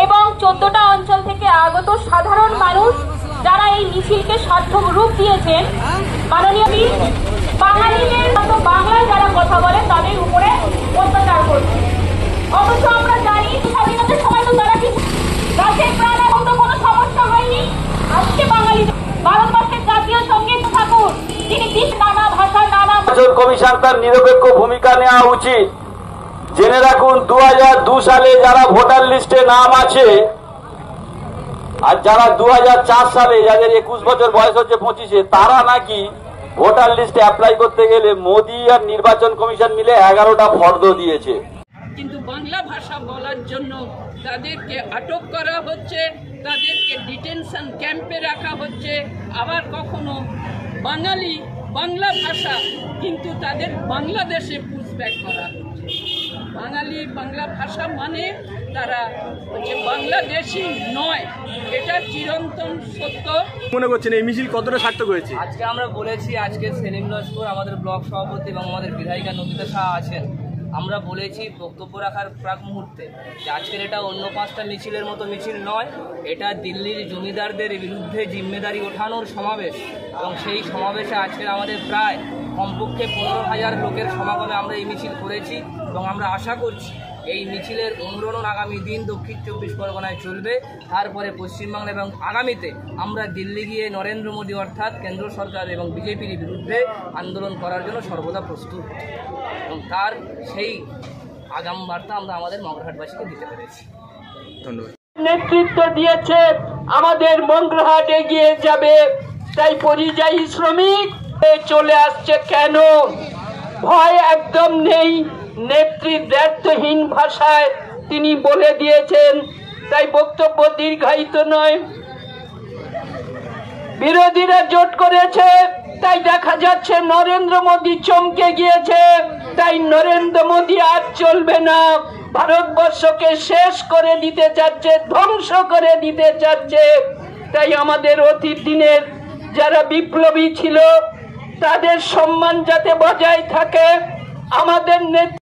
এবং 14টা অঞ্চল থেকে আগত সাধারণ মানুষ যারা এই মিছিলকে সার্থক রূপ দিয়েছেন, মাননীয় বাঙালিদের মতো বাংলায় যারা কথা বলে তাদের উপরে অত্যাচার করছে। অথচ আমরা জানি স্বাধীনতার সময় তো তারা কি গাছের প্রাণ এখন তো কোনো সমস্যা হয়নি। আজকে বাঙালি ভারতবর্ষের জাতীয় সঙ্গীত ঠাকুর, তিনি নানা ভাষা নানা কমিশন তার নিরপেক্ষ ভূমিকা নেওয়া উচিত। জেনে রাখুন 2002 সালে যারা ভোটার লিস্টে নাম আছে আর যারা 2004 সালে যাদের 21 বছর বয়স হচ্ছে 25-এ, তারা নাকি ভোটার লিস্টে অ্যাপ্লাই করতে গেলে মোদি আর নির্বাচন কমিশন মিলে 11টা ফর্দ দিয়েছে। কিন্তু বাংলা ভাষা বলার জন্য তাদেরকে আটক করা হচ্ছে, তাদেরকে ডিটেনশন ক্যাম্পে রাখা হচ্ছে। আবার কখনো বাঙালি বাংলা ভাষা কিন্তু তাদের বাংলাদেশে পুশব্যাক করা হচ্ছে। বাঙালি বাংলা ভাষা মানে তারা হচ্ছে বাংলাদেশি নয়, এটা চিরন্তন সত্য। মনে করছেন এই মিছিল কতটা সার্থক হয়েছে? আজকে আমরা বলেছি, আজকে সেলিম লস্কর আমাদের ব্লক সভাপতি এবং আমাদের বিধায়িকা নন্দিতা শাহ আছেন, আমরা বলেছি বক্তব্য রাখার প্রাক মুহূর্তে যে আজকের এটা অন্য 5টা মিছিলের মতো মিছিল নয়, এটা দিল্লির জমিদারদের বিরুদ্ধে জিম্মেদারি ওঠানোর সমাবেশ। এবং সেই সমাবেশে আজকের আমাদের প্রায় কমপক্ষে 15,000 লোকের সমাগমে আমরা এই মিছিল করেছি এবং আমরা আশা করছি এই মিছিলের অনুরণন আগামী দিন দক্ষিণ 24 পরগনায় চলবে। তারপরে পশ্চিমবাংলা এবং আগামীতে আমরা দিল্লি গিয়ে নরেন্দ্র মোদী অর্থাৎ কেন্দ্র সরকার এবং বিজেপির বিরুদ্ধে আন্দোলন করার জন্য সর্বদা প্রস্তুত এবং তার সেই আগাম বার্তা আমরা আমাদের মগরাহাটবাসীকে দিতে পেরেছি। ধন্যবাদ। নেতৃত্ব দিয়েছে আমাদের মগরাহাট এগিয়ে যাবে, তাই পরিযায়ী শ্রমিক চলে আসছে কেন? ভয় একদম নেই। নেত্রী দ্ব্যর্থহীন ভাষায় তিনি বলে দিয়েছেন, তাই বক্তব্য দীর্ঘায়িত নয়। বিরোধীরা জোট করেছে, তাই দেখা যাচ্ছে নরেন্দ্র মোদী চমকে গিয়েছে, তাই নরেন্দ্র মোদী আর চলবে না। ভারতবর্ষকে শেষ করে দিতে চাচ্ছে, ধ্বংস করে দিতে চাচ্ছে। তাই আমাদের অতীত দিনের যারা বিপ্লবী ছিল তাদের সম্মান যাতে বজায় থাকে, আমাদের নেতা